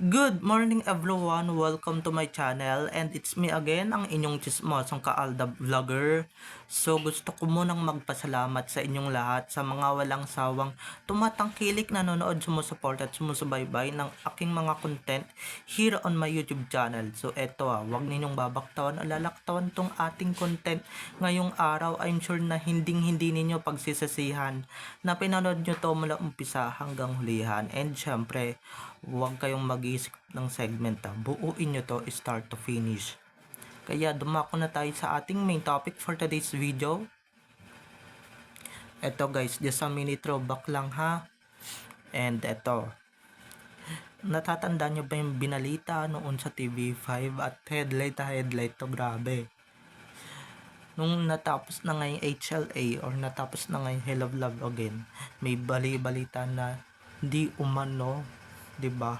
Good morning everyone! Welcome to my channel and it's me again, ang inyong chismosong Kaalda Vlogger. So gusto ko munang magpasalamat sa inyong lahat sa mga walang sawang tumatangkilik, nanonood, sumusuport at sumusubaybay ng aking mga content here on my YouTube channel. So eto wag ninyong babaktawan o lalaktawan tong ating content ngayong araw. I'm sure na hindi ninyo pagsisasihan na pinanood nyo to mula umpisa hanggang hulihan. And syempre, huwag kayong mag-iisip ng segment buuin nyo to start to finish. Kaya dumako na tayo sa ating main topic for today's video. Eto guys, just a mini throwback lang ha. And eto, natatanda nyo ba yung binalita noon sa TV5 at headlight to, grabe. Nung natapos na ngayong HLA or natapos na ngayong Hello Love Again, may balita na di umano, 'di ba?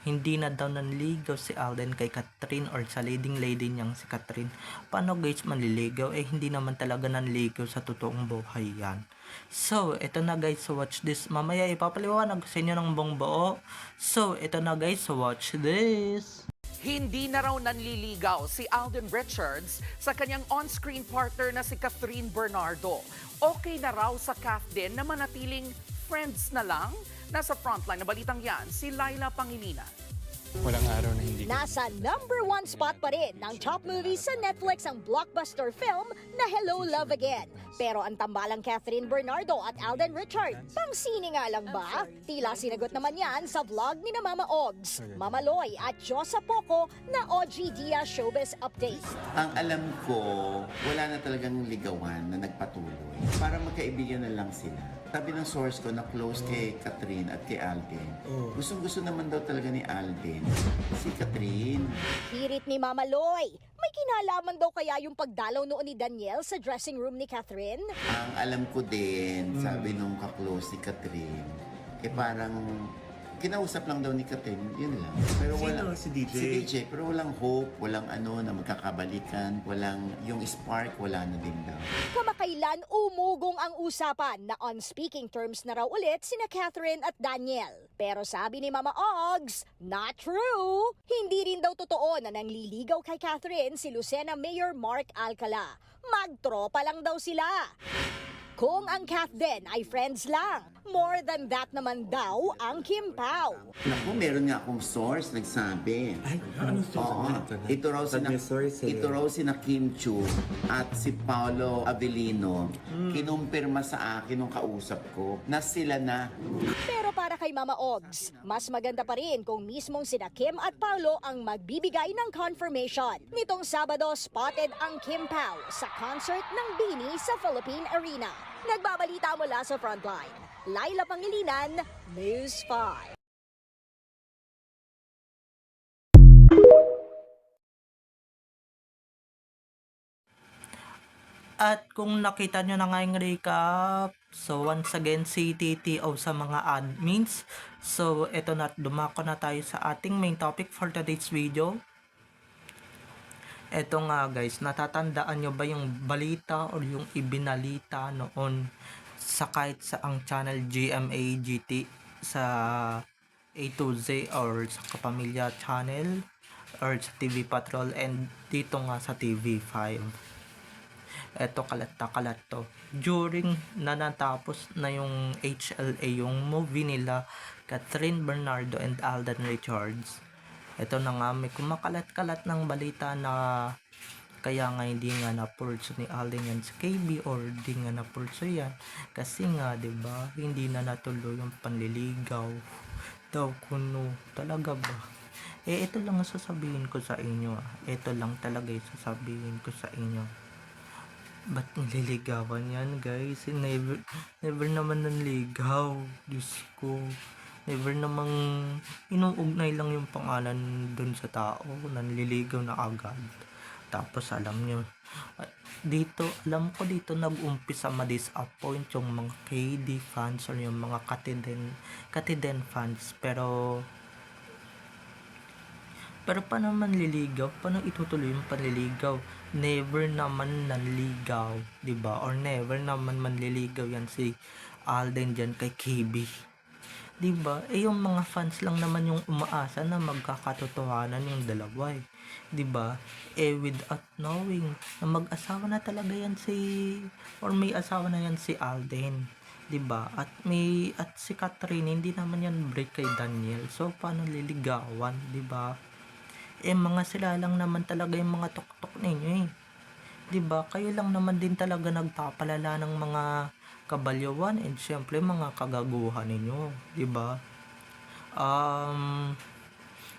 Hindi na daw nanligaw si Alden kay Catherine or sa leading lady niyang si Catherine. Paano guys manliligaw? Hindi naman talaga nanligaw sa totoong buhay yan. So, ito na guys, watch this. Mamaya ipapaliwanag sa inyo ng buong buo. So, ito na guys, watch this. Hindi na raw nanliligaw si Alden Richards sa kanyang on-screen partner na si Catherine Bernardo. Okay na raw sa Catherine na manatiling friends na lang. Nasa frontline na balitang yan, si Laila Pangilinan. Walang araw na hindi. Nasa #1 spot pa rin ng top movies sa Netflix ang blockbuster film na Hello Love Again. Pero ang tambalang Catherine Bernardo at Alden Richard, pangsini nga lang ba? Tila sinagot naman yan sa vlog ni na Mama Ogs, Mama Loy at Josa Poco na OG Dia Showbiz Update. Ang alam ko, wala na talagang ligawan na nagpatuloy. Para magkaibigan na lang sila. Sabi ng source ko na close kay Catherine at kay Alden. Gustong-gusto naman daw talaga ni Alden si Catherine. Hirit ni Mama Loy, may kinalaman daw kaya yung pagdalaw noon ni Daniel sa dressing room ni Catherine? Ang alam ko din, sabi nung ka-close ni Catherine, parang kinausap lang daw ni Catherine, yun lang. Pero Sino? Si DJ? Si DJ, pero walang hope, walang na magkakabalikan, walang yung spark, wala na din daw. Kamakailan umugong ang usapan na on speaking terms na raw ulit sina Catherine at Daniel. Pero sabi ni Mama Ogs, not true! Hindi rin daw totoo na nangliligaw kay Catherine si Lucena Mayor Mark Alcala. Magtropa lang daw sila. Kung ang Catherine ay friends lang, more than that naman daw ang Kim Pao. Naku, meron nga akong source nagsabi. Ay, anong Oo, ito raw sina Kim Chu at si Paolo Avellino kinumpirma sa akin nung kausap ko na sila na. Pero para kay Mama Ogs, mas maganda pa rin kung mismong sina Kim at Paolo ang magbibigay ng confirmation. Nitong Sabado, spotted ang Kim Pao sa concert ng BINI sa Philippine Arena. Nagbabalita mula sa Frontline, Laila Pangilinan, News 5. At kung nakita nyo na nga yung recap, so once again, CTTO sa mga admins. So ito na, dumako na tayo sa ating main topic for today's video. Ito nga guys, natatandaan nyo ba yung balita or yung ibinalita noon sa kahit sa ang channel GMA GT sa A to Z or sa Kapamilya channel or sa TV Patrol and dito nga sa TV5. Eto kalat to. During na natapos na yung HLA, yung movie nila Catherine Bernardo and Alden Richards. Ito na nga, may kumakalat-kalat ng balita na kaya nga hindi nga na-purso ni Alden yan sa KB or hindi nga na-purso yan. Kasi nga, 'di ba, hindi na natuloy yung panliligaw. Daw kuno, talaga ba? Ito lang ang sasabihin ko sa inyo. Ito lang talaga yung sasabihin ko sa inyo. Ba't nililigawan yan guys? Never naman nanligaw. Diyos ko. Never namang inuugnay lang yung pangalan dun sa tao. Nanliligaw na agad. Tapos alam nyo, alam ko dito nag-umpisa ma-disappoint yung mga KD fans or yung mga Katiden fans. Pero paano manliligaw? Paano itutuloy yung panliligaw? Never naman nanligaw, 'di ba? Or never naman manliligaw yan si Alden diyan kay KB. 'Di ba? Yung mga fans lang naman yung umaasa na magkakatotohanan yung dalawa, 'di ba? Without knowing na mag-asawa na talaga yan may asawa na yan si Alden, 'di ba? At si Catherine hindi naman yan break kay Daniel. So paano liligawan, 'di ba? Mga sila lang naman talaga yung mga tuktok ninyo, 'di ba? Kayo lang naman din talaga nagpapalala ng mga kabalyuan and syempre mga kagaguhan ninyo, 'di ba?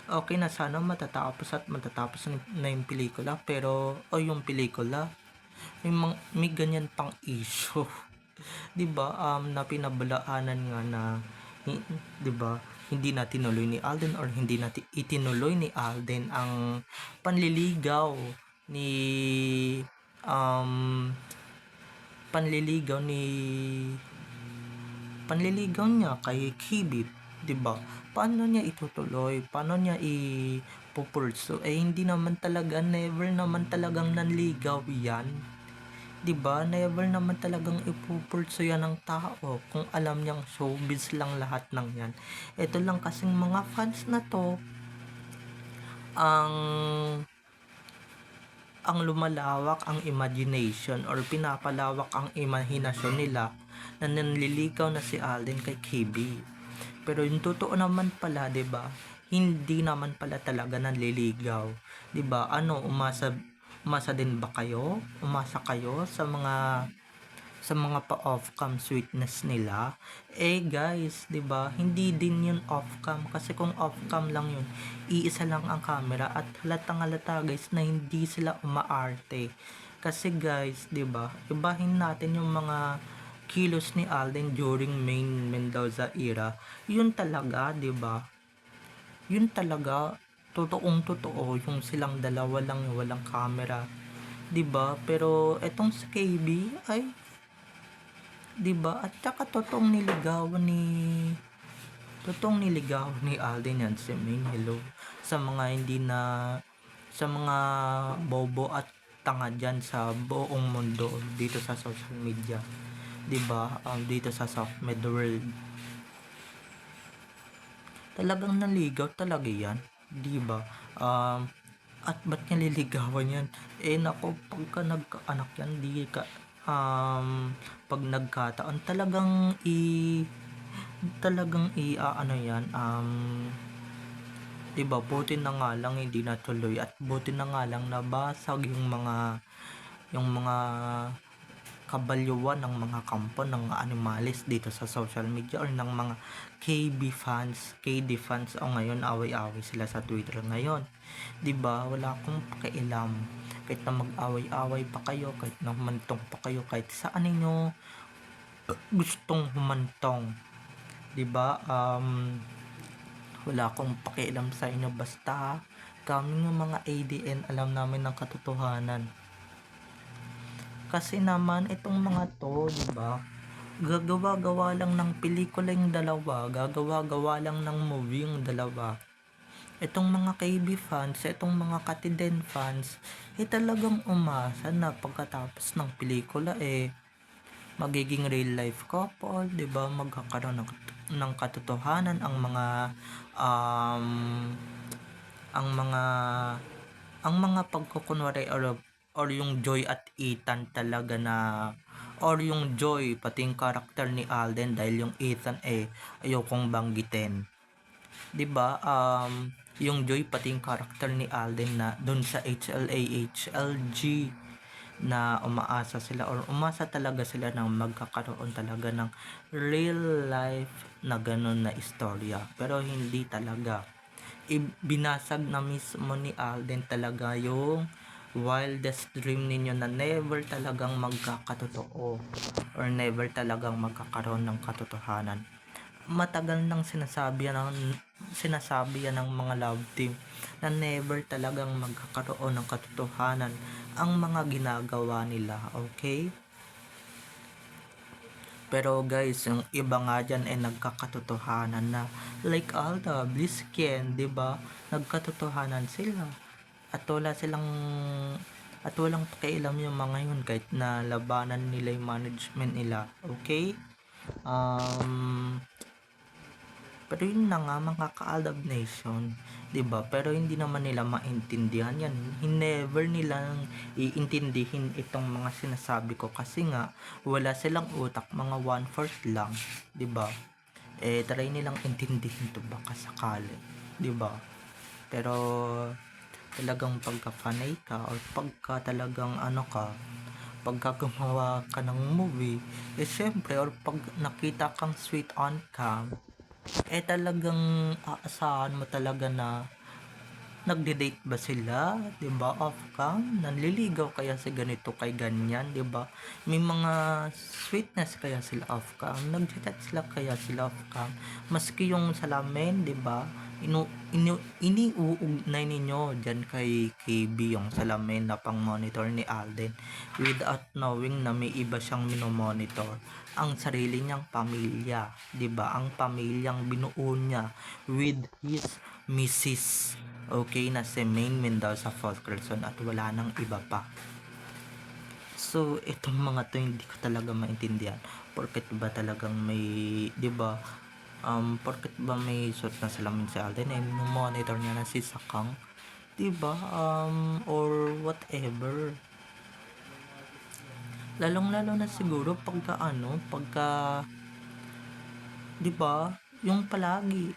Okay na sana matatapos na yung pelikula, pero yung pelikula may ganyan pang issue. 'Di ba? Na pinabalaanan nga na 'di ba? Hindi na tinuloy ni Alden or hindi na itinuloy ni Alden ang panliligaw ni um panliligaw ni panliligaw niya kay Kibi, 'di ba? Paano niya itutuloy? Paano niya ipupurso? Hindi naman talaga, never naman talagang nanligaw 'yan. 'Di ba? Never naman talagang ipupurso 'yan ng tao kung alam niyang showbiz lang lahat ng 'yan. Ito lang kasing mga fans na 'to ang lumalawak ang imagination or pinapalawak ang imahinasyon nila na nanliligaw na si Alden kay KB. Pero yung totoo naman pala, 'di ba? Hindi naman pala talaga nanliligaw. 'Di ba? Umasa din ba kayo? Umasa kayo sa mga pa-off-cam sweetness nila? Guys, 'di ba? Hindi din 'yun off-cam kasi kung off-cam lang 'yun, iisa lang ang camera at halatang-halata guys na hindi sila umaarte. Kasi guys, 'di ba? Ibahin natin yung mga kilos ni Alden during main Mendoza era. 'Yun talaga, 'di ba? 'Yun talaga totoong totoo yung silang dalawa lang walang camera. 'Di ba? Pero etong si KB ay 'di ba? At saka totoong niligawan ni Alden yan si Main. Hello sa mga hindi na sa mga bobo at tanga dyan sa buong mundo dito sa social media, 'di ba? Dito sa soft med world talagang naligaw talaga yan, 'di ba? At ba't niya liligawan yan? Nako, pagka nagkaanak yan, di ka pag nagkataon talagang ano yan, 'di ba? Buti na nga lang hindi natuloy at buti na nga lang nabasag yung mga kabalyuan ng mga kampo ng animalis dito sa social media or ng mga KD fans o ngayon away-away sila sa Twitter ngayon, 'di ba? Wala akong pakialam kahit na mag-away-away pa kayo, kahit na humantong pa kayo, kahit saan ninyo gustong humantong, 'di ba? Wala akong pakialam sa inyo basta kami yung mga ADN alam namin ng katotohanan. Kasi naman itong mga to, 'di ba? Gagawa-gawa lang ng pelikula yung dalawa, gagawa-gawa lang ng movie yung dalawa. Itong mga KB fans, itong mga Katiden fans, talagang umasa na pagkatapos ng pelikula magiging real life couple, 'di ba? Magkakaroon ng katotohanan ang mga pagkukunwari or yung Joy at Ethan talaga na or yung Joy pati yung karakter ni Alden dahil yung Ethan ayokong banggitin, 'di ba? Yung Joy pati yung karakter ni Alden na doon sa HLG na umasa talaga sila ng magkakaroon talaga ng real life na ganun na istorya, pero hindi talaga. Binasag na mismo ni Alden talaga yung wildest dream ninyo na never talagang magkakatotoo or never talagang magkakaroon ng katotohanan. Matagal nang sinasabi yan ng mga love team na never talagang magkakaroon ng katotohanan ang mga ginagawa nila, okay? Pero guys, yung iba nga dyan nagkakatotohanan na like Alda, Blisken, 'di ba? Nagkatotohanan sila. At walang pakialam yung mga yun kahit na labanan nila yung management nila, okay? Pero yun na nga mga ka-Alab Nation, 'di ba? Pero hindi naman nila maintindihan yan. Never nilang iintindihin itong mga sinasabi ko kasi nga wala silang utak, mga 1/4 lang, 'di ba? Try nilang intindihin to baka sakali, 'di ba? Pero talagang pagka-fanay ka or pagka talagang pagka gumawa ka ng movie, syempre, or pag nakita kang sweet on cam, talagang aasahan mo talaga na nagde-date ba sila, 'di ba? Off cam, nanliligaw kaya si ganito kay ganyan, 'di ba? May mga sweetness kaya sila off cam, nagchat sila kaya sila off cam. Maski yung salamin, 'di ba? Iniuugnay ninyo diyan kay KB yung salamin na pang monitor ni Alden without knowing na may iba siyang minomonitor, ang sarili niyang pamilya, 'di ba? Ang pamilyang binuo niya with his Mrs. Okay, na si Maine Mendoza Fulkerson at wala nang iba pa. So, itong mga to hindi ko talaga maintindihan. Porket ba talagang may, 'di ba? Porket ba may suot na salamin si Alden, monitor niya na si Sakang, 'di ba? Or whatever. Lalong-lalo na siguro pagka 'di ba? Yung palagi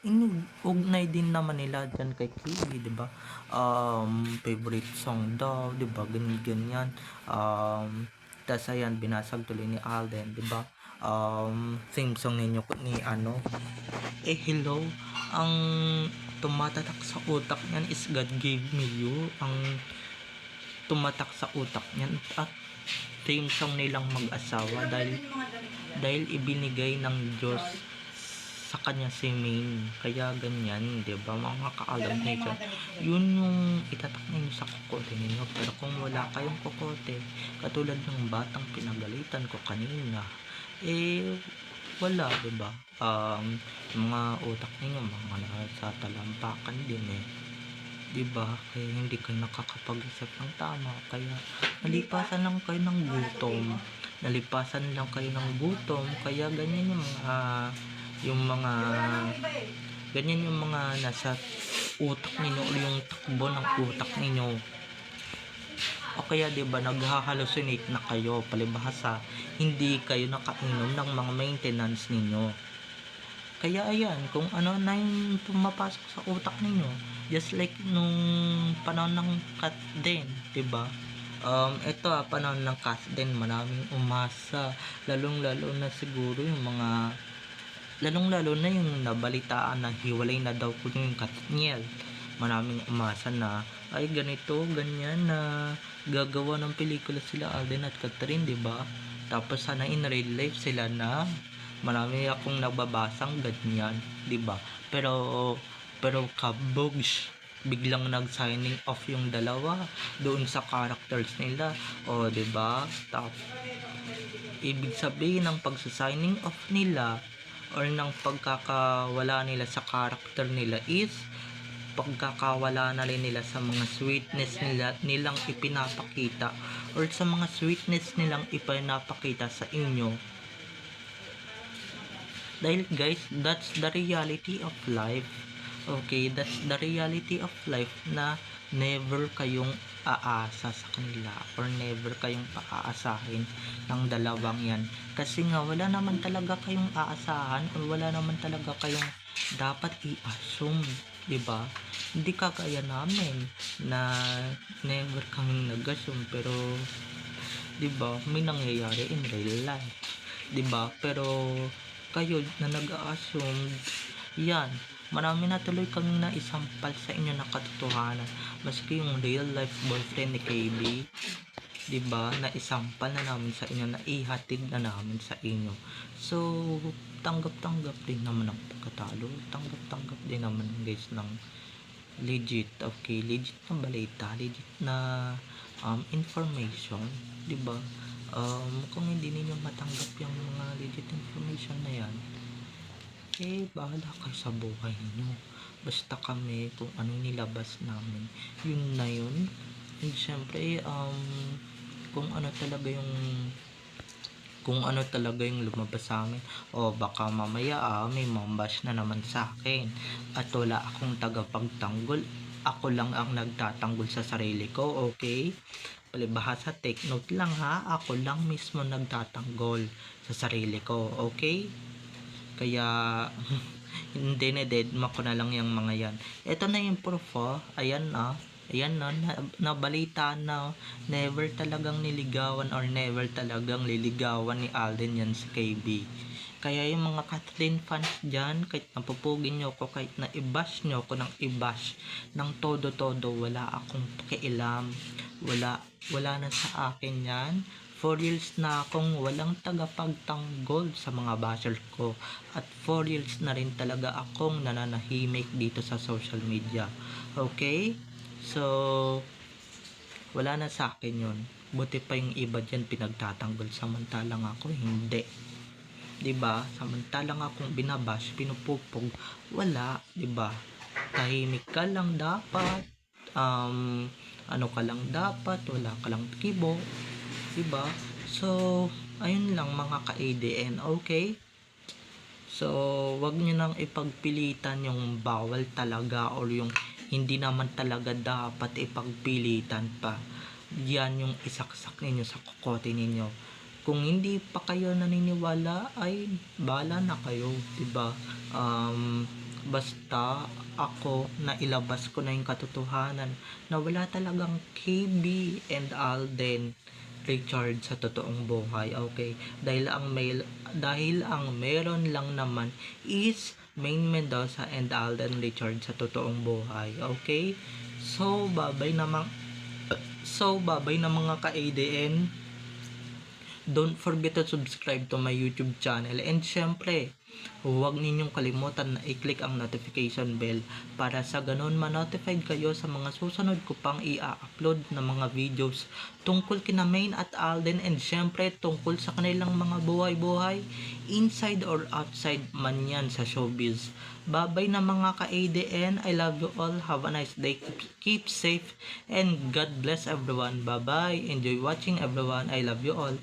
inuugnay din naman nila dyan kay KB, 'di ba? Favorite song daw, 'di ba? Ganyan. Tas ayan, binasag tuloy ni Alden, 'di ba? Theme song ninyo ni hello, ang tumatatak sa utak niyan is God gave me you. Ang tumatak sa utak niyan at theme song nilang mag-asawa dahil ibinigay ng Diyos sa kanya si Maine, kaya ganyan, 'di ba mga ka-Alab Nation? Yun yung itatak ninyo sa kokote ninyo. Pero kung wala kayong kokote, katulad ng batang pinagalitan ko kanina, wala, 'di ba? Yung mga utak ninyo mga nasa talampakan din, 'di ba? Kaya hindi kayo nakakapag-isip ng tama, kaya nalipasan lang kayo ng gutom, kaya ganyan yung mga nasa utak ninyo o yung takbo ng utak ninyo, o kaya 'di ba naghahalusinate na kayo, palibhasa hindi kayo nakainom ng mga maintenance ninyo. Kaya ayan, kung ano na yung pumapasok sa utak ninyo, just like nung panahon ng cut din, 'di ba? Ito panahon ng cut din, maraming umasa, lalong-lalo na siguro yung mga lalong-lalo na yung nabalitaan na hiwalay na daw po yung Katniel. Maraming umasa na ay ganito, ganyan, na gagawa ng pelikula sila Alden at Catherine, 'di ba? Tapos sana in real life sila na. Marami akong nagbabasang ganyan, 'di ba? Pero kabogs, biglang nag-signing off yung dalawa doon sa characters nila. O 'di ba? Ibig sabihin ng pagsa-signing off nila or ng pagkakawala nila sa character nila is pagkakawala na rin nila sa mga sweetness nilang ipinapakita or sa mga sweetness nilang ipinapakita sa inyo. Dahil guys, that's the reality of life. Okay, that's the reality of life na never kayong aasa sa kanila or never kayong paaasahin ng dalawang yan. Kasi nga wala naman talaga kayong aasahan or wala naman talaga kayong dapat i-assume, 'di ba? Hindi kagaya namin na never kaming nag-assume, pero 'di ba may nangyayari in real life, 'di ba? Pero kayo na nag-a-assume, yan, marami na tuloy kaming naisampal sa inyo na katotohanan. Maski yung real life boyfriend ni KB, 'di ba, naisampal na namin sa inyo, na ihatid na namin sa inyo. So tanggap-tanggap din naman ang pagkatalo, tanggap-tanggap din naman guys ng legit, okay, legit na balita, legit na information, 'di ba? Kung hindi ninyo matanggap yung mga legit information na yan, bahala kayo sa buhay niyo. Basta kami, kung ano nilabas namin, yun na yun. And syempre, kung ano talaga yung kung ano talaga yung lumabas sa amin. O baka mamaya may mambash na naman sa akin. At wala akong tagapagtanggol. Ako lang ang nagtatanggol sa sarili ko, okay? Palibhasa, take note lang ha. Ako lang mismo nagtatanggol sa sarili ko, okay? Kaya hindi na deadma ko na lang yung mga yan. Ito na yung proof, oh. Ayan na. Ayan na, nabalita na. Never talagang niligawan or never talagang liligawan ni Alden yan si KB. Kaya yung mga Kathleen fans dyan, kahit napupugin nyo ko, kahit na i-bash nyo ko ng i-bash ng todo-todo, wala akong pakialam. Wala na sa akin yan. 4 years na akong walang tagapagtanggol sa mga bashers ko. At 4 years na rin talaga akong nananahimik dito sa social media. Okay? So, wala na sa akin yun. Buti pa yung iba dyan pinagtatanggol, samantalang ako hindi. 'Di ba? Samantalang akong binabash, pinupupog, wala, 'di ba? Tahimik ka lang dapat. Ano ka lang dapat, wala ka lang kibo, 'di ba? So, ayun lang mga ka-ADN, okay? So, wag niyo nang ipagpilitan yung bawal talaga or yung hindi naman talaga dapat ipagpilitan pa. Yan yung isaksak ninyo sa kokote ninyo. Kung hindi pa kayo naniniwala, ay bala na kayo, 'di ba? Basta ako na ilabas ko na yung katotohanan na wala talagang KB and Alden Richard sa totoong buhay, okay? Dahil ang meron lang naman is Maine Mendoza and Alden Richard sa totoong buhay, okay? So babay na mga ka-ADN. Don't forget to subscribe to my YouTube channel. And syempre, huwag ninyong kalimutan na i-click ang notification bell para sa ganun ma-notified kayo sa mga susunod ko pang i-upload na mga videos tungkol kina Maine at Alden, and syempre tungkol sa kanilang mga buhay-buhay inside or outside man yan sa showbiz. Babay na mga ka-ADN. I love you all. Have a nice day. Keep safe and God bless everyone. Bye-bye. Enjoy watching everyone. I love you all.